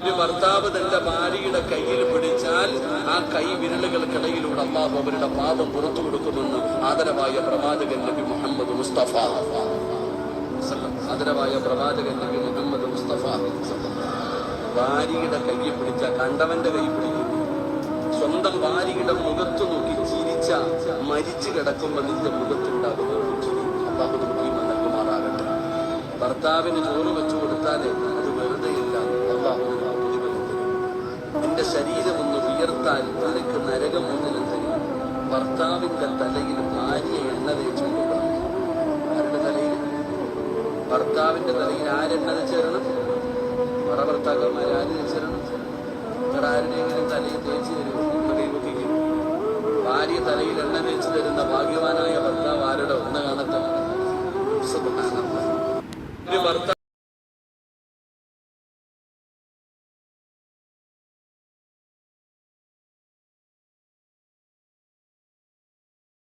ഒരു ഭർത്താവ് തന്റെ ഭാര്യയുടെ കയ്യിൽ പിടിച്ചാൽ ആ കൈ വിരലുകൾക്കിടയിലൂടെ അല്ലാഹു അവരുടെ പാപം പുറത്തു കൊടുക്കുമെന്ന് ആദരവായ പ്രവാചകൻ നബി മുഹമ്മദ് മുസ്തഫ. ആദരവായ പ്രവാചകൻ നബി മുഹമ്മദ് മുസ്തഫ. ഭാര്യയുടെ കൈ പിടിച്ച കണ്ടവന്റെ കൈ പിടിക്കും. സ്വന്തം ഭാര്യയുടെ മുഖത്ത് നോക്കി ചിരിച്ച മരിച്ചു കിടക്കുമ്പോൾ നിന്റെ മുഖത്തുണ്ടാകുന്ന അല്ലാഹു നമുക്ക് നൽകുമാറാകട്ടെ. ഭർത്താവിന് ചോറ് വെച്ചു കൊടുത്താലേ അത് വെറുതെയില്ല, അല്ലാഹു നിന്റെ ശരീരം ഒന്ന് ഉയർത്താൻ നിനക്ക് നരകം മുതലും തരും. ഭർത്താവിന്റെ തലയിൽ ഭാര്യ എണ്ണ തേച്ചു കൊടുക്കണം. ആരുടെ തലയിൽ? ഭർത്താവിന്റെ തലയിൽ ആരെണ്ണ തേച്ചേരണം? ഭർത്താക്കന്മാർ ആര് തേച്ചേരണം? ഇവിടെ ആരുടെയെങ്കിലും തലയിൽ തേച്ച് തരും കൈവക്കിക്കും. ഭാര്യ തലയിൽ എണ്ണ തേച്ച് തരുന്ന ഭാഗ്യവാനായ ഭർത്താവ് ആരുടെ ഒന്ന് കാണട്ടെ. ഭർത്താവ്